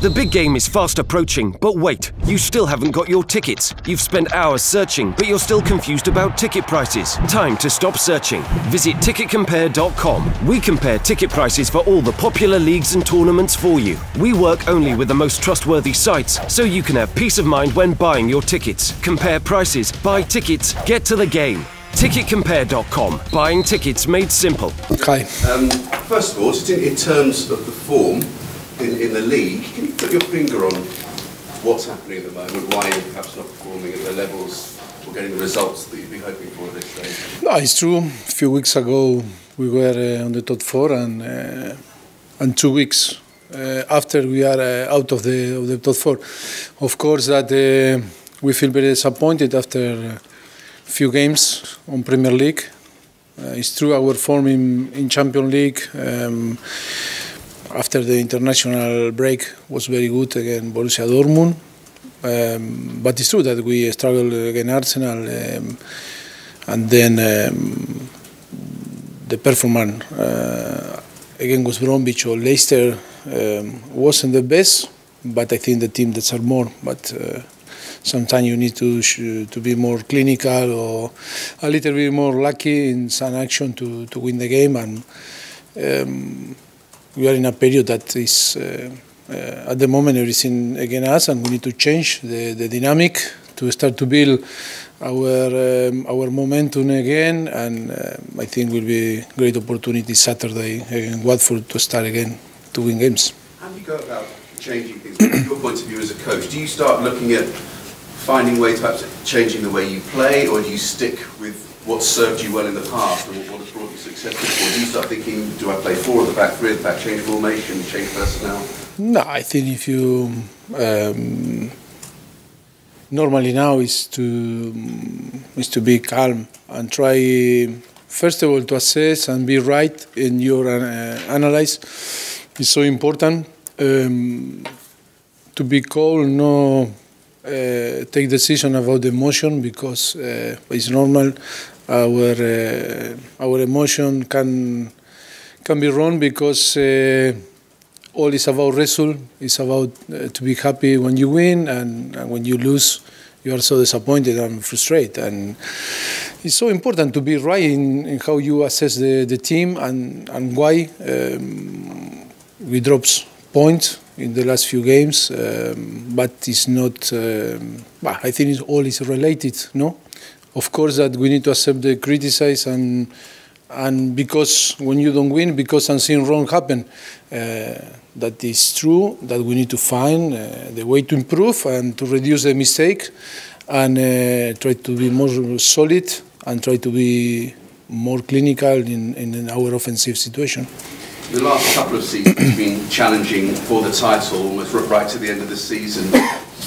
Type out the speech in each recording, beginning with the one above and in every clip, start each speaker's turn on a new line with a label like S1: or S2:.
S1: The big game is fast approaching, but wait, you still haven't got your tickets. You've spent hours searching, but you're still confused about ticket prices. Time to stop searching. Visit ticketcompare.com. We compare ticket prices for all the popular leagues and tournaments for you. We work only with the most trustworthy sites, so you can have peace of mind when buying your tickets. Compare prices, buy tickets, get to the game. Ticketcompare.com. Buying tickets made simple.
S2: Okay.
S3: First of all, just in terms of the form in the league, can you put your finger on what's happening at the moment, why you're perhaps not performing at the levels or getting the results that you'd be hoping for at this stage?
S2: No, it's true. A few weeks ago we were on the top four, and 2 weeks after we are out of the top four. Of course that we feel very disappointed after a few games on Premier League. It's true our form in Champions League after the international break was very good against Borussia Dortmund, but it's true that we struggled against Arsenal, and then the performance against West Bromwich or Leicester wasn't the best, but I think the team deserves more. But sometimes you need to be more clinical or a little bit more lucky in some action to win the game, and we are in a period that is at the moment everything against us, and we need to change the dynamic to start to build our momentum again, and I think will be a great opportunity Saturday against Watford to start again to win games.
S3: How do you go about changing things from your point of view as a coach? Do you start looking at finding ways, perhaps changing the way you play, or do you stick with what served you well in the past and what has brought you success before? Do you start thinking, do I play 4 at the back, 3 at the back, change formation, change personnel?
S2: No, I think if you normally now is to be calm and try first of all to assess and be right in your analyze. It's so important to be calm, no take decision about the emotion, because it's normal. Our emotion can be wrong, because all is about result. It's about to be happy when you win, and when you lose, you are so disappointed and frustrated. And it's so important to be right in how you assess the team and why we dropped points in the last few games, but it's not. I think it's all is related, no. Of course that we need to accept the criticism, and because when you don't win, because something wrong happened, that is true. That we need to find the way to improve and to reduce the mistake, and try to be more solid and try to be more clinical in our offensive situation.
S3: The last couple of seasons have been challenging for the title, almost right to the end of the season.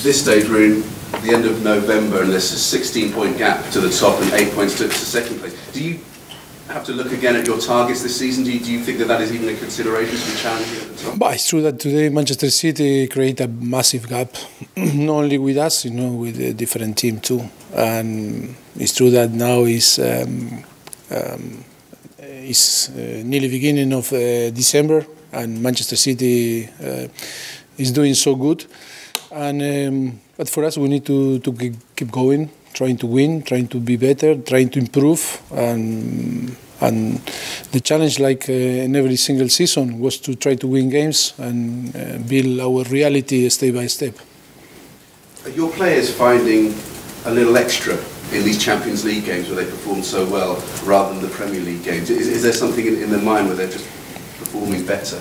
S3: This stage we're in the end of November, and there's a 16-point gap to the top and 8 points to second place. Do you have to look again at your targets this season? Do you think that is even a consideration to be challenging at the top?
S2: But it's true that today Manchester City create a massive gap, not only with us, with a different team too. And it's true that now is nearly beginning of December, and Manchester City is doing so good. And but for us, we need to keep going, trying to win, trying to be better, trying to improve. And the challenge, like in every single season, was to try to win games and build our reality step by step.
S3: Are your players finding a little extra in these Champions League games where they perform so well rather than the Premier League games? Is there something in their mind where they're just performing better?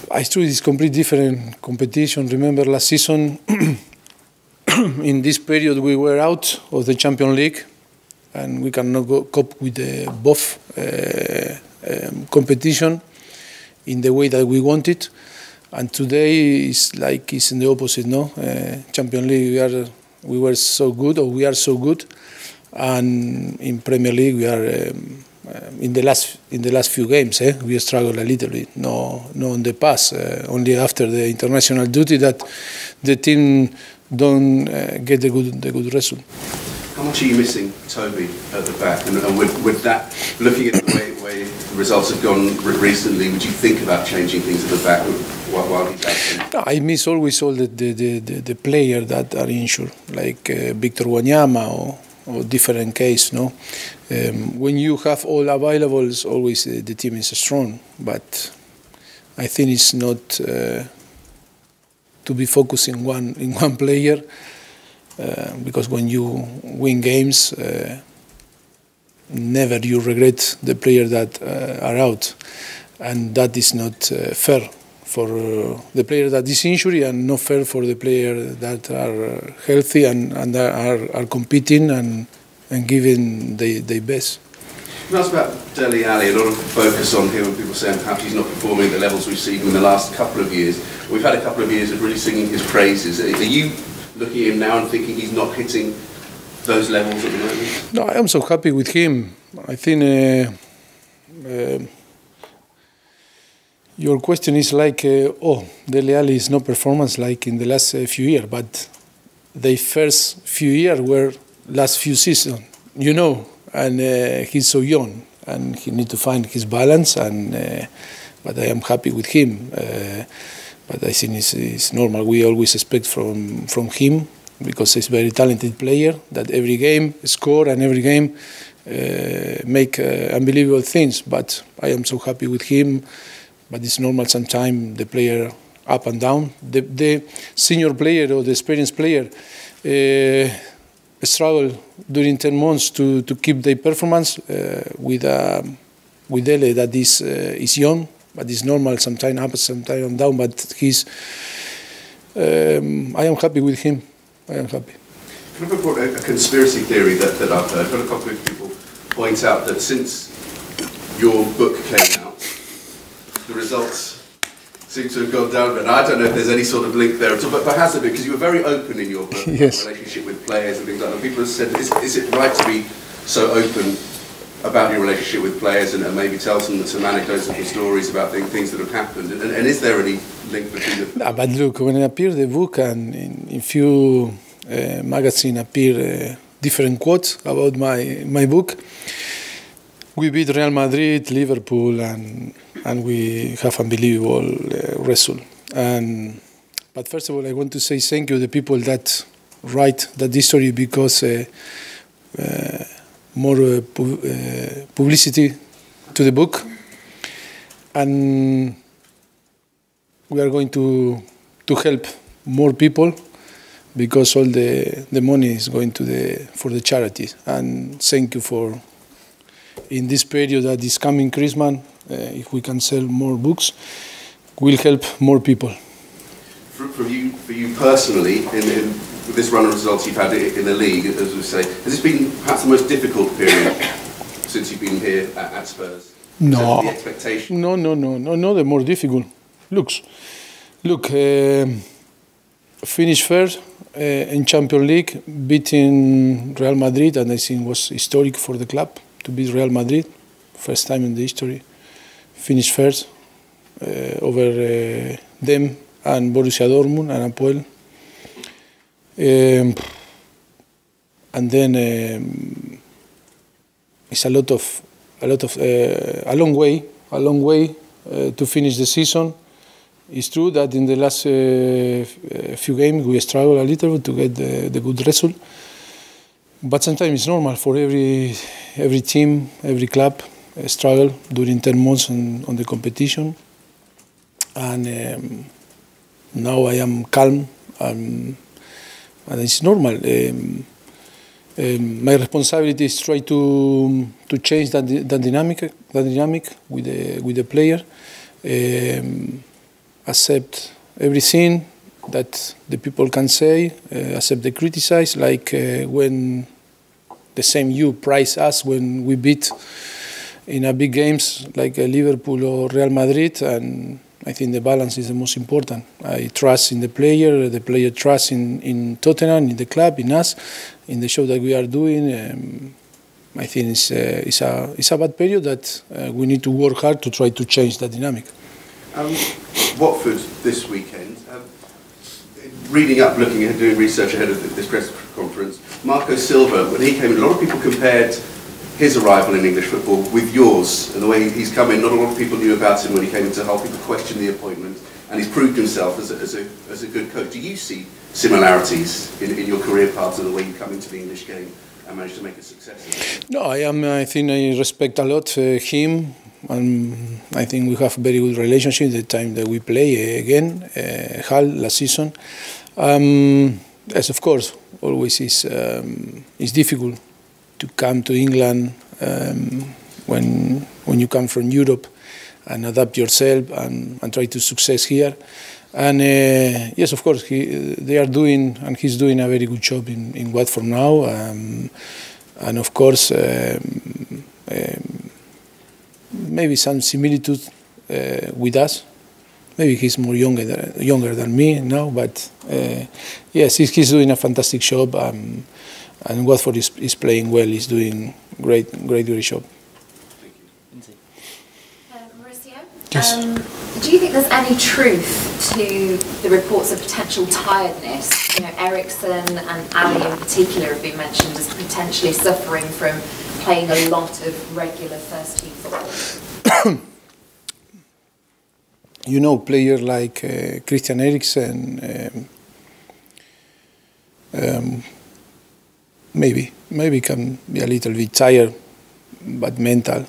S2: It's true, it's completely different competition. Remember last season, in this period we were out of the Champions League, and we cannot cope with both competition in the way that we wanted. And today it's like it's in the opposite, no? Champions League we were so good, or we are so good, and in Premier League we are in the last few games we struggled a little bit. No in the past. Only after the international duty that the team don't get the good result.
S3: How much are you missing Toby at the back? And with that, looking at the way results have gone recently, would you think about changing things at the back while he's absent?
S2: No, I miss always all the players that are injured, like Victor Wanyama or different case. No, when you have all available, always the team is strong. But I think it's not to be focused in one player, because when you win games, never you regret the players that are out, and that is not fair for the player that is injured, and not fair for the players that are healthy and are competing and giving their best.
S3: That's about Dele Alli. A lot of focus on him, and people saying how he's not performing at the levels we've seen him in the last couple of years. We've had a couple of years of really singing his praises. Are you looking at him now and thinking he's not hitting those levels at the moment?
S2: No, I am so happy with him. I think your question is like, Dele Alli is no performance like in the last few years, but the first few years were last few seasons, you know, and he's so young, and he need to find his balance. And but I am happy with him. But I think it's normal. We always expect from him, because he's a very talented player that every game score and every game make unbelievable things. But I am so happy with him. But it's normal sometimes the player up and down. The senior player or the experienced player struggle during 10 months to keep their performance with Dele that is young. But it's normal, sometimes up, sometimes down. But I am happy with him. I am happy.
S3: Can I report a conspiracy theory that I've heard? I've had a couple of people point out that since your book came out, the results seem to have gone down a bit. Now, I don't know if there's any sort of link there at all, but has there been? Because you were very open in your book,
S2: yes,
S3: about relationship with players and things like that. People have said, is it right to be so open about your relationship with players and maybe tell some anecdotes and stories about things that have happened? And is there any link between them?
S2: No, but look, when it appeared the book, and in few magazines appear different quotes about my book. We beat Real Madrid, Liverpool, and we have unbelievable result. But first of all, I want to say thank you to the people that write that history, because more publicity to the book, and we are going to help more people, because all the money is going for the charities. And thank you for, in this period that is coming Christmas, if we can sell more books, we'll help more people.
S3: For you personally, in this run of results you've had in the league, as we say, has this been perhaps the most difficult period since you've been here at Spurs?
S2: No.
S3: The expectation?
S2: No, the more difficult. Look, finish first in Champions League, beating Real Madrid, and I think it was historic for the club to beat Real Madrid, first time in the history. Finish first over them and Borussia Dortmund and Apoel. And then it's a long way to finish the season. It's true that in the last few games we struggle a little to get the good result. But sometimes it's normal for every team, every club struggle during 10 months on the competition. And now I am calm, and it's normal. My responsibility is try to change that dynamic with the player. Accept everything that the people can say, accept the criticize, like when the same you praise us when we beat in a big games like Liverpool or Real Madrid, and I think the balance is the most important. I trust in the player trusts in Tottenham, in the club, in us, in the show that we are doing. I think it's a bad period that we need to work hard to try to change that dynamic.
S3: Watford this weekend. Reading up, looking at, doing research ahead of this press conference, Marco Silva, when he came in, a lot of people compared his arrival in English football with yours and the way he's come in? Not a lot of people knew about him when he came into Hull. People questioned the appointment, and he's proved himself as a good coach. Do you see similarities in your career path and the way you come into the English game and manage to make a success of it?
S2: No, I think I respect a lot him, and I think we have a very good relationship the time that we play again, Hull last season. Yes, of course, always is difficult to come to England when you come from Europe and adapt yourself and try to success here. And yes, of course, they are doing, and he's doing a very good job in Watford now. And of course, maybe some similitude with us. Maybe he's more younger than me now, but yes, he's doing a fantastic job. And Watford is playing well. He's doing great job.
S4: Mauricio,
S2: yes.
S4: Do you think there's any truth to the reports of potential tiredness? You know, Eriksen and Ali in particular have been mentioned as potentially suffering from playing a lot of regular first-team football.
S2: You know, players like Christian Eriksen maybe can be a little bit tired, but mental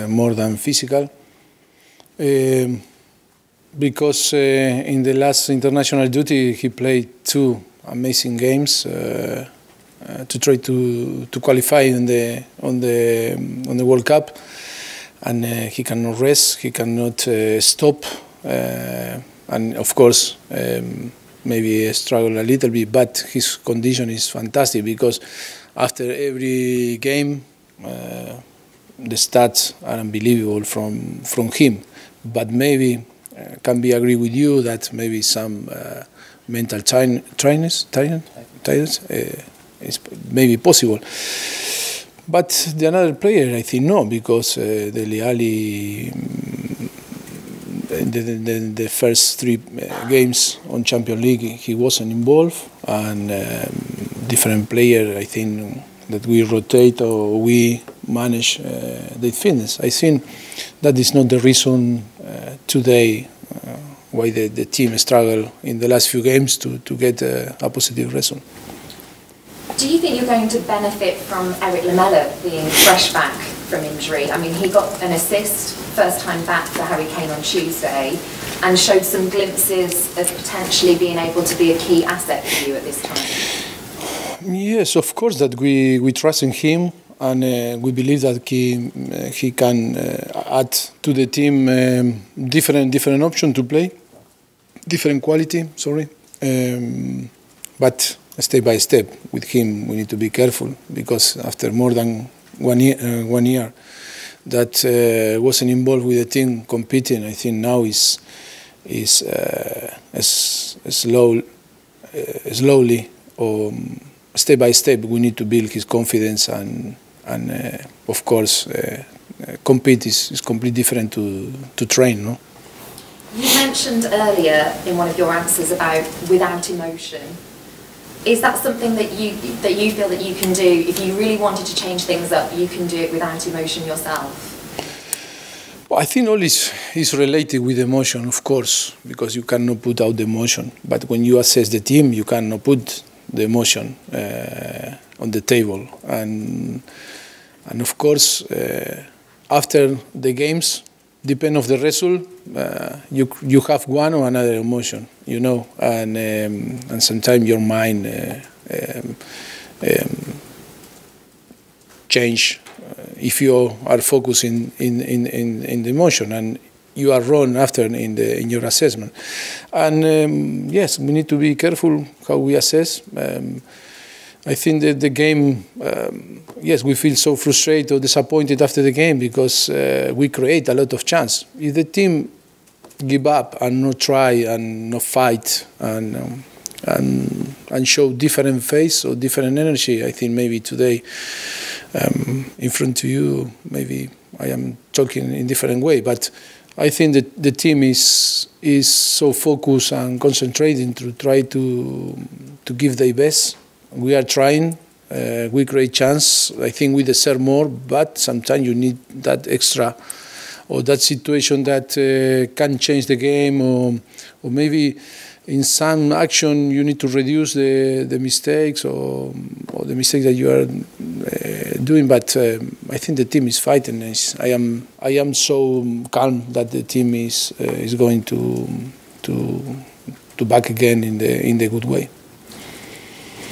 S2: more than physical. Because in the last international duty he played 2 amazing games to try to qualify on the World Cup, and he cannot rest, he cannot stop, and of course maybe struggle a little bit, but his condition is fantastic because after every game the stats are unbelievable from him. But maybe can be agree with you that maybe some mental tiredness is maybe possible. But the another player, I think no, because Dele Alli, the first 3 games on Champions League, he wasn't involved, and different player, I think that we rotate or we manage their fitness. I think that is not the reason today why the team struggled in the last few games to get a positive result.
S4: Do you think you're going to benefit from Eric Lamela being fresh back from injury? I mean, he got an assist first time back for Harry Kane on Tuesday and showed some glimpses of potentially being able to be a key asset for you at this time.
S2: Yes, of course that we trust in him, and we believe that he can add to the team different option to play, different quality. Sorry, but step by step with him we need to be careful, because after more than one year that wasn't involved with the team competing, I think now is slowly or step by step we need to build his confidence, and of course compete is completely different to train, no?
S4: You mentioned earlier in one of your answers about without emotion. Is that something that you feel that you can do? If you really wanted to change things up, you can do it without emotion yourself?
S2: Well, I think all is related with emotion, of course, because you cannot put out the emotion. But when you assess the team, you cannot put the emotion on the table. And of course, after the games, depend of the result, you have one or another emotion, you know, and sometimes your mind change if you are focusing in the emotion, and you are wrong after in your assessment. And yes, we need to be careful how we assess. I think that the game, yes, we feel so frustrated or disappointed after the game because we create a lot of chance. If the team give up and not try and not fight and show different face or different energy, I think maybe today in front of you, maybe I am talking in different way, but I think that the team is so focused and concentrating to try to give their best. We are trying We create chance. I think we deserve more, but sometimes you need that extra or that situation that can change the game, or maybe in some action you need to reduce the mistakes or the mistakes that you are doing. But I think the team is fighting. I am so calm that the team is going to back again in the good way.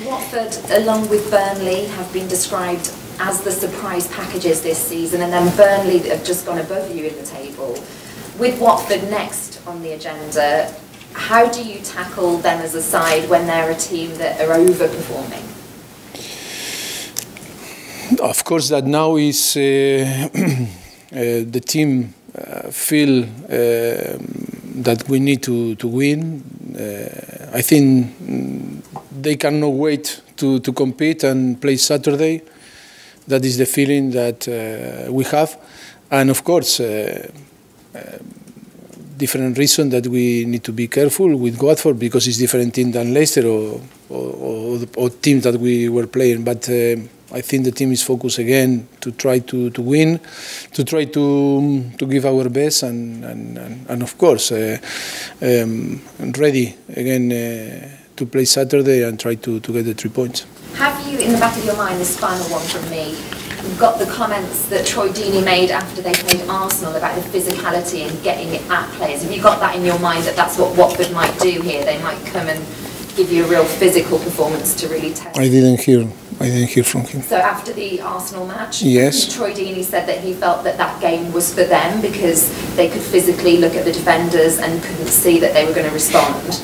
S4: Watford, along with Burnley, have been described as the surprise packages this season, and then Burnley have just gone above you in the table. With Watford next on the agenda, how do you tackle them as a side when they're a team that are overperforming?
S2: Of course, that now is the team feel that we need to win. I think they cannot wait to compete and play Saturday. That is the feeling that we have, and of course, different reason that we need to be careful with Watford, because it's different team than Leicester or teams that we were playing. But I think the team is focused again to try to win, to try to give our best, and of course ready again to play Saturday and try to get the 3 points.
S4: Have you, in the back of your mind, this final one from me, got the comments that Troy Deeney made after they played Arsenal about the physicality and getting it at players? Have you got that in your mind, that that's what Watford might do here? They might come and give you a real physical performance to really test?
S2: I didn't hear from him.
S4: So after the Arsenal match,
S2: yes,
S4: Troy Deeney said that he felt that that game was for them because they could physically look at the defenders and couldn't see that they were going to respond.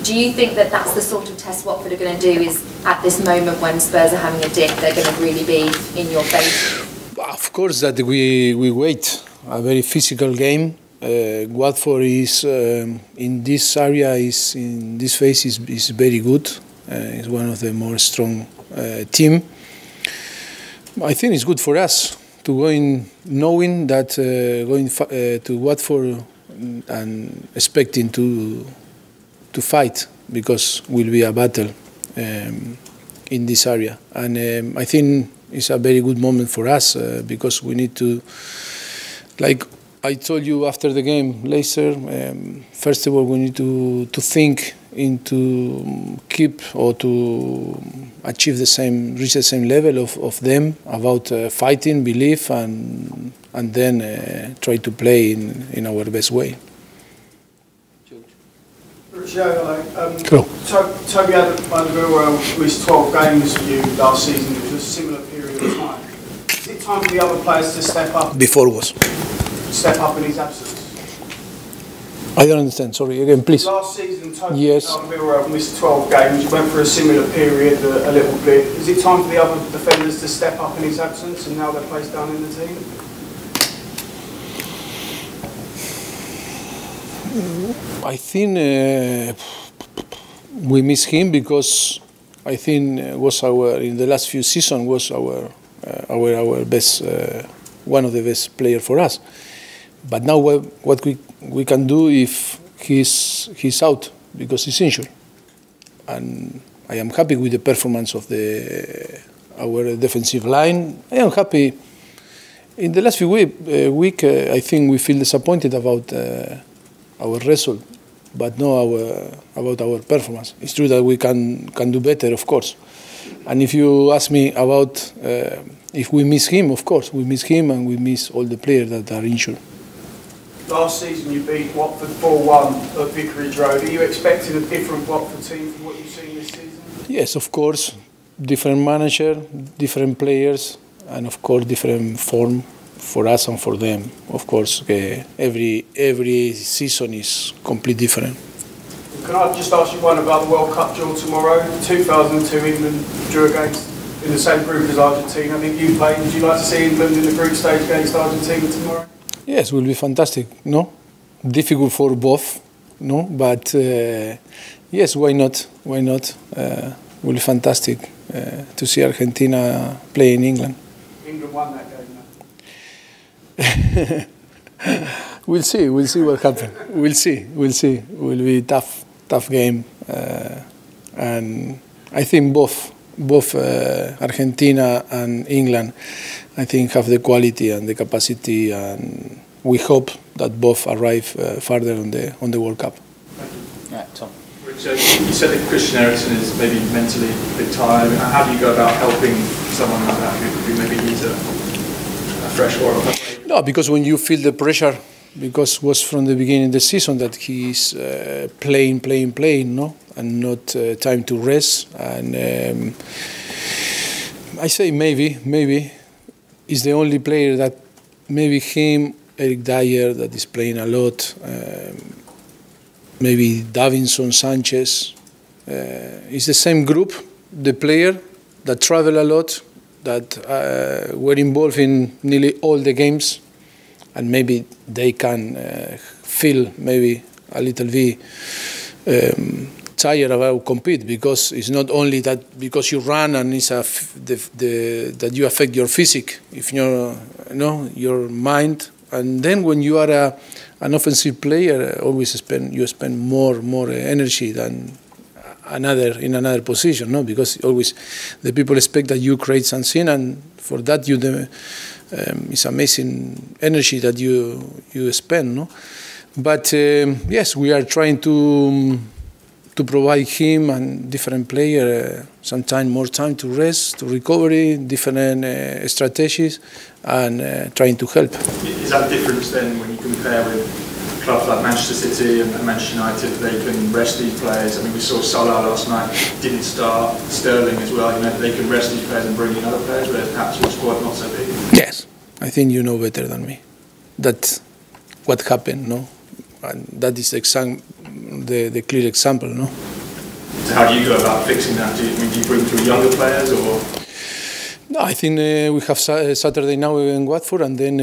S4: Do you think that that's the sort of test Watford are going to do, is at this moment when Spurs are having a dip, they're going to really be in your face?
S2: Of course that we wait a very physical game. Watford is in this area, in this phase is very good. It's one of the more strong team. I think it's good for us to go in knowing that going to Watford and expecting to fight, because will be a battle in this area, and I think it's a very good moment for us because we need to, like I told you after the game, Leicester, first of all we need to think into keep or to achieve reach the same level of them about fighting, belief, and then try to play in our best way.
S5: Cool. Toby Alderweireld missed 12 games for you last season. It was a similar period of time. Is it time for the other players to step up?
S2: Before was.
S5: Step up in his absence?
S2: I don't understand. Sorry, again, please.
S5: Last season, Toby Alderweireld missed 12 games. You went for a similar period, a little bit. Is it time for the other defenders to step up in his absence, and now they're placed down in the team?
S2: I think we miss him because I think was in the last few seasons was our best, one of the best players for us. But now what we can do if he's out because he's injured, and I am happy with the performance of our defensive line. I am happy. In the last few weeks, I think we feel disappointed about our result, but not about our performance. It's true that we can do better, of course. And if you ask me about if we miss him, of course we miss him, and we miss all the players that are injured.
S5: Last season you beat Watford 4-1 at Vicarage Road. Are you expecting a different Watford team from what you've seen this season? Yes,
S2: of course. Different manager, different players, and of course different form for us and for them. Of course, every season is completely different.
S5: Can I just ask you one about the World Cup draw tomorrow? 2002 England drew against in the same group as Argentina. I think you played. Would you like to see England in the group stage against Argentina tomorrow?
S2: Yes, it will be fantastic. No, difficult for both. No, but yes, why not? Why not? It will be fantastic to see Argentina play in England.
S5: England won that game.
S2: We'll see what happens. We'll see. It will be a tough game, and I think both both Argentina and England, I think, have the quality and the capacity, and we hope that both arrive further on the World Cup.
S6: Right, Tom.
S7: Richard, you said that Christian Eriksen is maybe mentally a bit tired. I mean, how do you go about helping someone like that who maybe needs a fresh oil?
S2: No, because when you feel the pressure, because it was from the beginning of the season that he's playing, no, and not time to rest. And I say maybe he's the only player that maybe him, Eric Dyer, that is playing a lot. Maybe Davinson Sanchez. It's the same group, the player that travel a lot, that were involved in nearly all the games, and maybe they can feel maybe a little bit tired about compete, because it's not only that because you run and it's that you affect your physique, if your mind, and then when you are an offensive player, always spend more energy than in another position, no? Because always the people expect that you create something, and for that it's amazing energy that you spend, no? But yes, we are trying to provide him and different player sometimes more time to rest, to recovery, different strategies, and trying to help.
S7: Is that the difference then when you compare with clubs like Manchester City and Manchester United? They can rest these players. I mean, we saw Salah last night didn't start, Sterling as well. You know, they can rest these players and bring in other players, whereas perhaps your squad not so big.
S2: Yes, I think you know better than me. That's what happened, no? And that is the clear example, no?
S7: So how do you go about fixing that? Do you bring through younger players, or?
S2: No, I think we have Saturday now in Watford, and then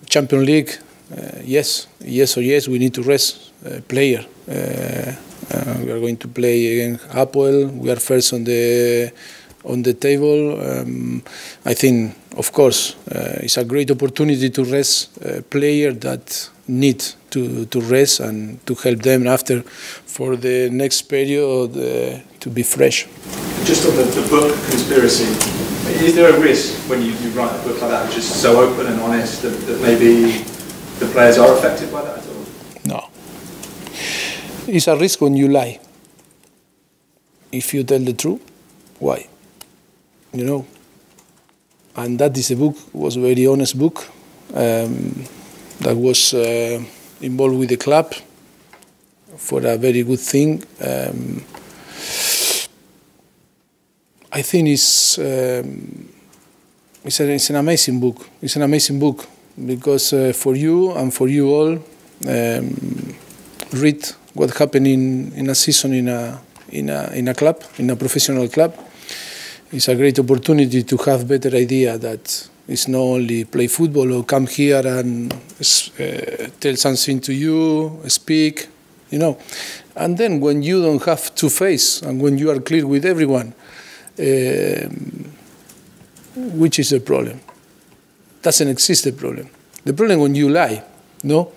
S2: Champions League. Yes, we need to rest player. We are going to play against Hapoel. We are first on the table. I think, of course, it's a great opportunity to rest player that need to rest and to help them after for the next period to be fresh.
S7: Just on the book Conspiracy, is there a risk when you write a book like that, which is so open and honest, that maybe the players are affected by that at all?
S2: No. It's a risk when you lie. If you tell the truth, why? You know. And that is a book, was a very honest book, that was involved with the club for a very good thing. I think it's an amazing book. It's an amazing book because for you and for you all, read what happened in a season in a club, in a professional club. It's a great opportunity to have better idea that it's not only play football or come here and tell something to you, speak, you know. And then when you don't have two face and when you are clear with everyone, which is the problem? Doesn't exist the problem. The problem when you lie, no?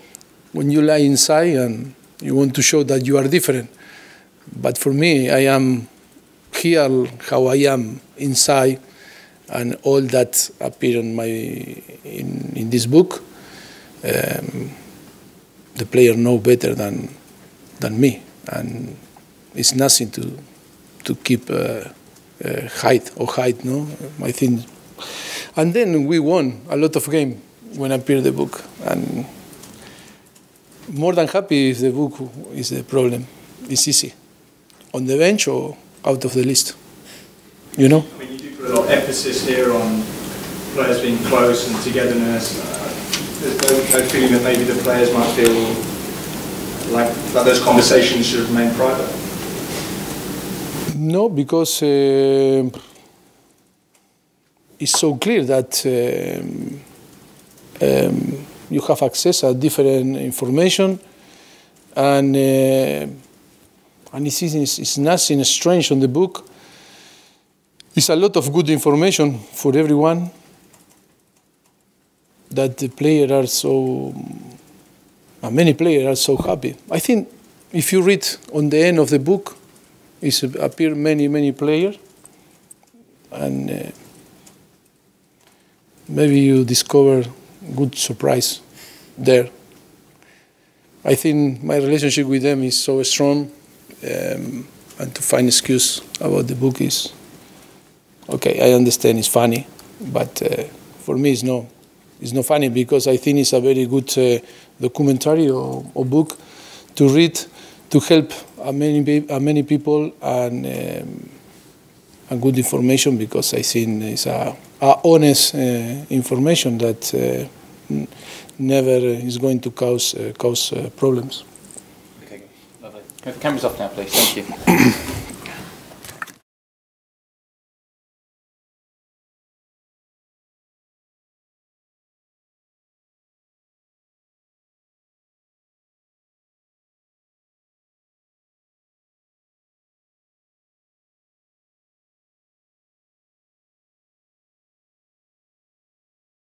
S2: When you lie inside and you want to show that you are different. But for me, I am here how I am inside, and all that appear in this book. The player know better than me, and it's nothing to keep hide, no? I think. And then we won a lot of games when appeared the book, and more than happy if the book is the problem. It's easy, on the bench or out of the list, you know.
S7: I mean, you do put a lot of emphasis here on players being close and togetherness. There's no feeling that maybe the players might feel like those conversations should remain private.
S2: No, because it's so clear that you have access to different information, and it's nothing strange on the book. It's a lot of good information for everyone that the players are so, many players are so happy. I think if you read on the end of the book, It's appear many players, and maybe you discover good surprise there. I think my relationship with them is so strong, and to find excuse about the book is okay. I understand it's funny, but for me it's not funny, because I think it's a very good documentary or book to read, to help many people, and good information, because I think it's a honest information that never is going to cause problems.
S6: Okay, lovely. The camera's off now, please. Thank you.